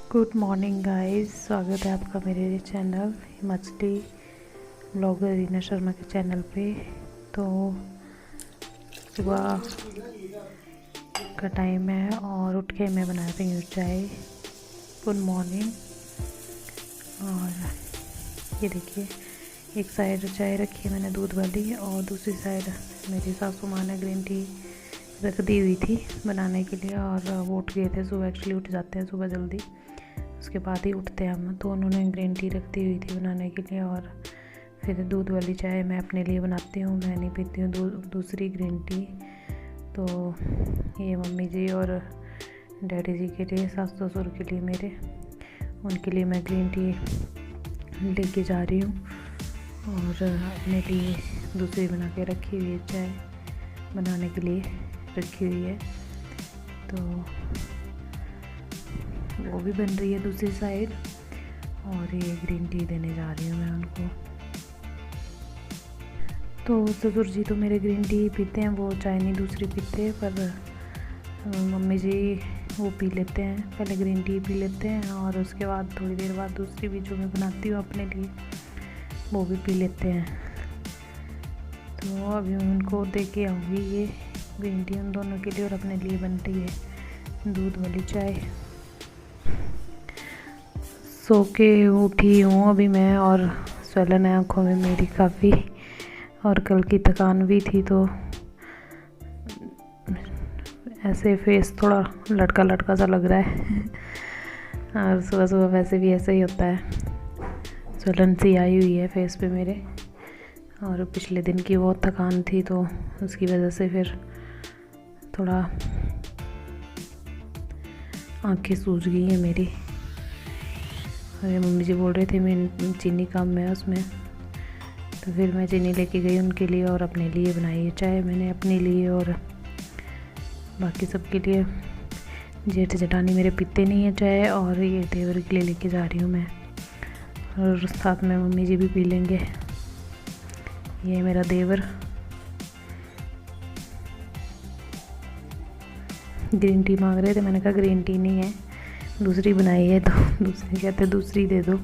Good morning guys, स्वागत है आपका मेरे चैनल हिमाचली ब्लॉगर रीना शर्मा के चैनल पे। तो सुबह का टाइम है और उठ के मैं बना रही हूँ चाय। Good morning. और ये देखिए, एक साइड चाय रखी है मैंने दूध वाली और दूसरी साइड मेरी सासू माँ ने ग्रीन टी रख दी हुई थी बनाने के लिए। और वो उठ गए थे सुबह, एक्चुअली उठ जाते हैं सुबह जल्दी, उसके बाद ही उठते हैं हम। तो उन्होंने ग्रीन टी रख दी हुई थी बनाने के लिए। और फिर दूध वाली चाय मैं अपने लिए बनाती हूँ, मैं नहीं पीती हूँ दूसरी ग्रीन टी। तो ये मम्मी जी और डैडी जी के लिए, सास ससुर के लिए मेरे, उनके लिए मैं ग्रीन टी लेके जा रही हूँ। और अपने लिए दूसरी बना के रखी हुई है, चाय बनाने के लिए रखी हुई है। तो वो भी बन रही है दूसरी साइड। और ये ग्रीन टी देने जा रही हूँ मैं उनको। तो ससुर जी तो मेरे ग्रीन टी पीते हैं, वो चाय नहीं दूसरी पीते। पर मम्मी जी वो पी लेते हैं, पहले ग्रीन टी पी लेते हैं और उसके बाद थोड़ी देर बाद दूसरी भी जो मैं बनाती हूँ अपने लिए वो भी पी लेते हैं। तो अभी उनको दे के आऊँगी ये ग्रीन टी उन दोनों के लिए, और अपने लिए बन रही है दूध वाली चाय। सो के उठी हूँ अभी मैं, और स्वैलन है आँखों में मेरी काफ़ी, और कल की थकान भी थी, तो ऐसे फेस थोड़ा लटका लटका सा लग रहा है। और सुबह सुबह वैसे भी ऐसे ही होता है, स्वैलन सी आई हुई है फेस पे मेरे। और पिछले दिन की बहुत थकान थी तो उसकी वजह से फिर थोड़ा आँखें सूज गई है मेरी। और मम्मी जी बोल रहे थे मैं चीनी कम है उसमें, तो फिर मैं चीनी लेके गई उनके लिए और अपने लिए बनाई है चाय मैंने अपने लिए और बाकी सबके लिए। जेठ जेठानी मेरे पीते नहीं है चाय, और ये देवर के लिए लेके जा रही हूँ मैं, और साथ में मम्मी जी भी पी लेंगे। ये मेरा देवर ग्रीन टी मांग रहे थे, मैंने कहा ग्रीन टी नहीं है, दूसरी बनाई है। तो दूसरी कहते दूसरी दे दो।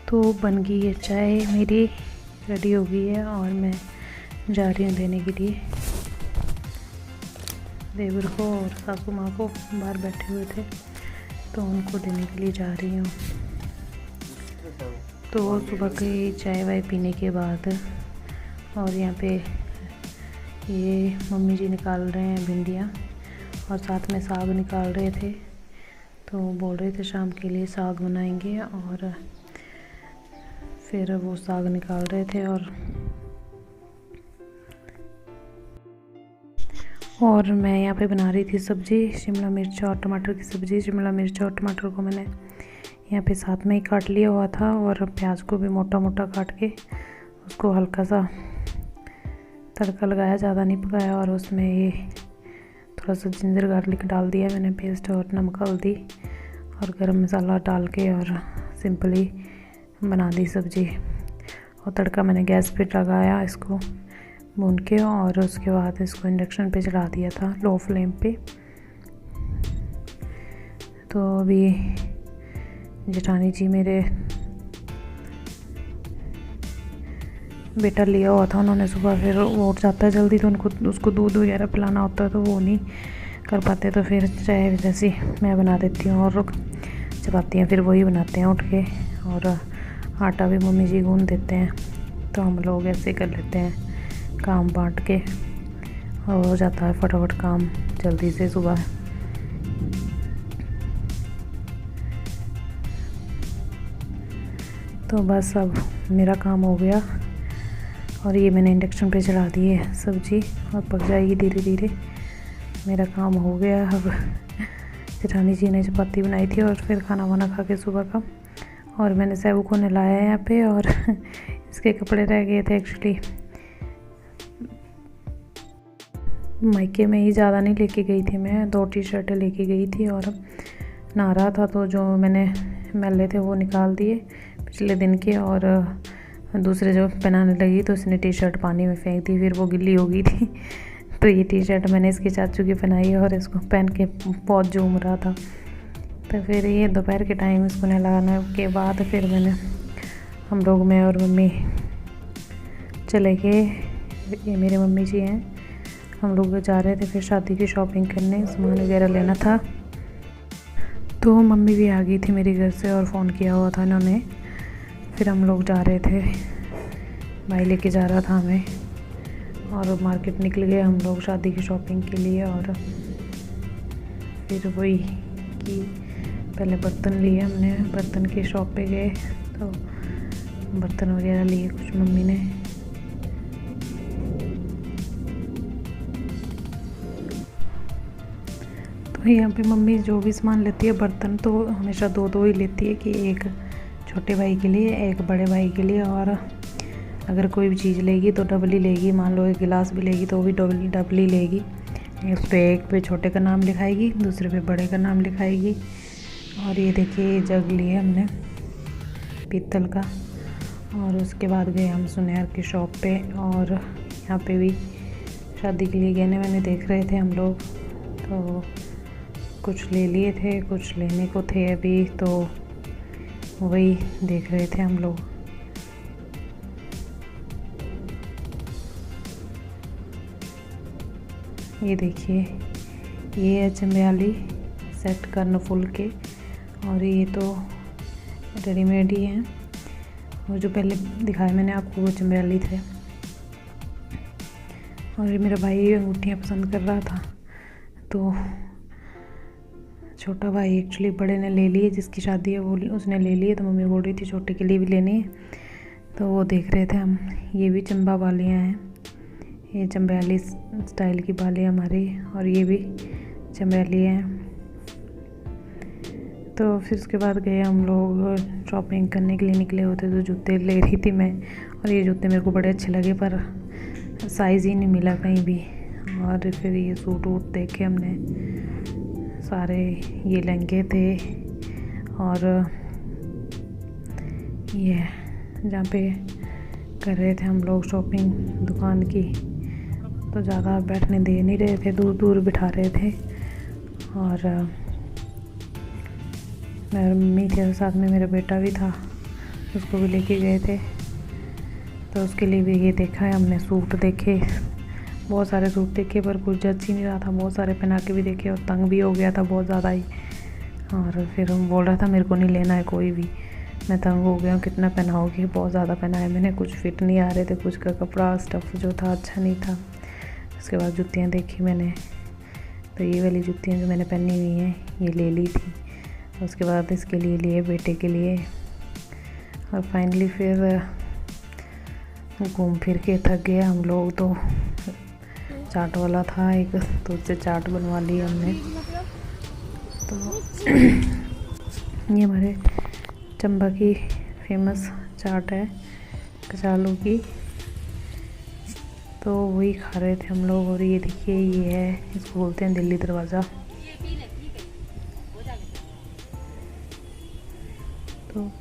तो बन गई है चाय मेरी, रेडी हो गई है, और मैं जा रही हूँ देने के लिए देवर को। और सासू माँ को बाहर बैठे हुए थे तो उनको देने के लिए जा रही हूँ। तो सुबह की चाय वाय पीने के बाद, और यहाँ पे ये मम्मी जी निकाल रहे हैं भिंडियाँ और साथ में साग निकाल रहे थे। तो बोल रहे थे शाम के लिए साग बनाएंगे, और फिर वो साग निकाल रहे थे। और मैं यहाँ पे बना रही थी सब्ज़ी, शिमला मिर्च और टमाटर की सब्ज़ी। शिमला मिर्च और टमाटर को मैंने यहाँ पे साथ में ही काट लिया हुआ था, और प्याज को भी मोटा मोटा काट के उसको हल्का सा तड़का लगाया, ज़्यादा नहीं पकाया। और उसमें ये थोड़ा सा जिंजर गार्लिक डाल दिया मैंने पेस्ट, और नमक हल्दी और गरम मसाला डाल के और सिंपली बना दी सब्ज़ी। और तड़का मैंने गैस पे लगाया इसको भून के, और उसके बाद इसको इंडक्शन पे चढ़ा दिया था लो फ्लेम पे। तो अभी जेठानी जी मेरे बेटा लिया हुआ था उन्होंने सुबह, फिर वो उठ जाता है जल्दी तो उसको दूध वगैरह पिलाना होता है, तो वो नहीं कर पाते। तो फिर चाय जैसी मैं बना देती हूँ, और चपातियाँ फिर वही बनाते हैं उठ के, और आटा भी मम्मी जी गूंद देते हैं। तो हम लोग ऐसे कर लेते हैं काम बांट के, और हो जाता है फटाफट काम जल्दी से सुबह। तो बस अब मेरा काम हो गया और ये मैंने इंडक्शन पे चढ़ा दी है सब्ज़ी और पक जाएगी धीरे धीरे। मेरा काम हो गया। अब जेठानी जी ने चपाती बनाई थी और फिर खाना वाना खा के सुबह का, और मैंने सैबू को नहलाया यहाँ पे, और इसके कपड़े रह गए थे एक्चुअली। मायके में ही ज़्यादा नहीं लेके गई थी मैं, 2 टी-शर्टें लेके गई थी और नहा रहा था तो जो मैंने मैले थे वो निकाल दिए पिछले दिन के, और दूसरे जो पहनाने लगी तो उसने टी-शर्ट पानी में फेंक दी, फिर वो गिल्ली हो गई थी। तो ये टी-शर्ट मैंने इसके चाचू की पहनाई और इसको पहन के बहुत झूम रहा था। तो फिर ये दोपहर के टाइम इसको नहलाने के बाद फिर हम लोग, मैं और मम्मी चले गए। ये मेरे मम्मी जी हैं। हम लोग जा रहे थे फिर शादी की शॉपिंग करने, सामान वगैरह लेना था। तो मम्मी भी आ गई थी मेरे घर से और फ़ोन किया हुआ था इन्होंने। फिर हम लोग जा रहे थे, भाई लेके जा रहा था हमें, और मार्केट निकल गए हम लोग शादी की शॉपिंग के लिए। और फिर वही कि पहले बर्तन लिए हमने, बर्तन की शॉप पे गए तो बर्तन वगैरह लिए कुछ मम्मी ने। तो यहाँ पे मम्मी जो भी सामान लेती है बर्तन तो हमेशा 2-2 ही लेती है, कि एक छोटे भाई के लिए, एक बड़े भाई के लिए, और अगर कोई भी चीज़ लेगी तो डबल ही लेगी। मान लो एक गिलास भी लेगी तो वो भी डबल ही लेगी। उस पर एक पे छोटे का नाम लिखाएगी, दूसरे पे बड़े का नाम लिखाएगी। और ये देखिए जग लिए हमने पीतल का। और उसके बाद गए हम सुनियार की शॉप पे, और यहाँ पे भी शादी के लिए गहने मैंने देख रहे थे हम लोग। तो कुछ ले लिए थे, कुछ लेने को थे अभी, तो वही देख रहे थे हम लोग। ये देखिए ये है चंबयाली सेट कर्णफुल के, और ये तो रेडीमेड ही हैं। और जो पहले दिखाया मैंने आपको वो चंबयाली थे। और ये मेरा भाई अंगूठियाँ पसंद कर रहा था, तो छोटा भाई एक्चुअली बड़े ने ले लिए, जिसकी शादी है वो उसने ले लिए, तो मम्मी बोल रही थी छोटे के लिए भी लेनी है, तो वो देख रहे थे हम। ये भी चंबा बालियाँ हैं, ये चंबयाली स्टाइल की बालियाँ हमारी, और ये भी चंबयाली हैं। तो फिर उसके बाद गए हम लोग शॉपिंग करने के लिए, निकले होते तो जूते ले रही थी मैं, और ये जूते मेरे को बड़े अच्छे लगे पर साइज़ ही नहीं मिला कहीं भी। और फिर ये सूट वूट देखे हमने सारे, ये लहंगे थे, और ये जहाँ पे कर रहे थे हम लोग शॉपिंग दुकान की, तो ज़्यादा बैठने दे नहीं रहे थे, दूर दूर बिठा रहे थे। और मेरी मम्मी के साथ में मेरा बेटा भी था, उसको भी लेके गए थे, तो उसके लिए भी ये देखा है हमने। सूट देखे, बहुत सारे सूट देखे, पर कुछ जच ही नहीं रहा था। बहुत सारे पहना के भी देखे और तंग भी हो गया था बहुत ज़्यादा ही। और फिर हम बोल रहा था मेरे को नहीं लेना है कोई भी, मैं तंग हो गया हूँ, कितना पहनाओगी, बहुत ज़्यादा पहना है मैंने, कुछ फिट नहीं आ रहे थे, कुछ का कपड़ा स्टफ़ जो था अच्छा नहीं था। उसके बाद जुतियाँ देखी मैंने, तो ये वाली जुतियाँ जो मैंने पहनी हुई हैं ये ले ली थी। उसके बाद इसके लिए लिए, बेटे के लिए। और फाइनली फिर घूम फिर के थक गए हम लोग, तो चाट वाला था एक, तो उससे चाट बनवा ली हमने। तो ये हमारे चंबा की फेमस चाट है कचालू की, तो वही खा रहे थे हम लोग। और ये देखिए ये है, इसको बोलते हैं दिल्ली दरवाज़ा। तो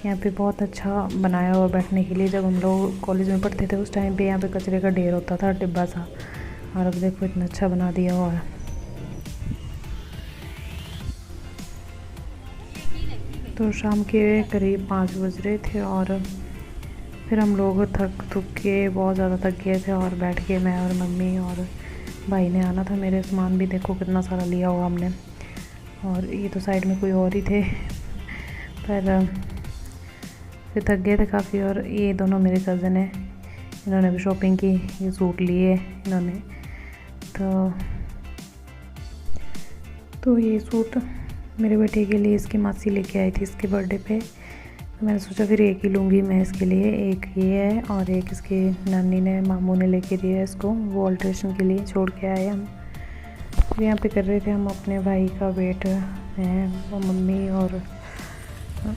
यहाँ पे बहुत अच्छा बनाया हुआ बैठने के लिए। जब हम लोग कॉलेज में पढ़ते थे उस टाइम पे यहाँ पे कचरे का ढेर होता था, डिब्बा सा, और अब देखो इतना अच्छा बना दिया हुआ है। तो शाम के करीब 5 बज रहे थे, और फिर हम लोग थक के बहुत ज़्यादा थक गए थे, और बैठ के मैं और मम्मी और भाई ने आना था। मेरे सामान भी देखो कितना सारा लिया हुआ हमने। और ये तो साइड में कोई और ही थे, पर फिर थक गए थे काफ़ी। और ये दोनों मेरे कज़न हैं, इन्होंने भी शॉपिंग की, ये सूट लिए इन्होंने। तो ये सूट मेरे बेटे के लिए इसकी मासी लेके आई थी इसके बर्थडे पे, मैंने सोचा फिर एक ही लूँगी मैं इसके लिए, एक ये है और एक इसके नानी ने मामू ने लेके दिया है इसको, वो अल्ट्रेशन के लिए छोड़ के आए हम। फिर यहाँ पे कर रहे थे हम अपने भाई का वेट, मैं और मम्मी और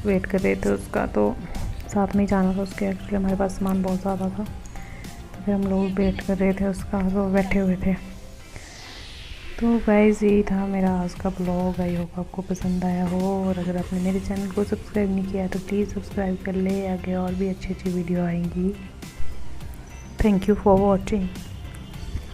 वेट कर रहे थे उसका, तो साथ में ही जाना था उसके, एक्चुअली हमारे पास सामान बहुत ज़्यादा था, तो फिर हम लोग वेट कर रहे थे उसका, तो बैठे हुए थे। तो गाइस यही था मेरा आज का ब्लॉग, आई होप आपको पसंद आया हो, और अगर आपने मेरे चैनल को सब्सक्राइब नहीं किया तो प्लीज़ सब्सक्राइब कर ले, आगे और भी अच्छी अच्छी वीडियो आएंगी। Thank you for watching.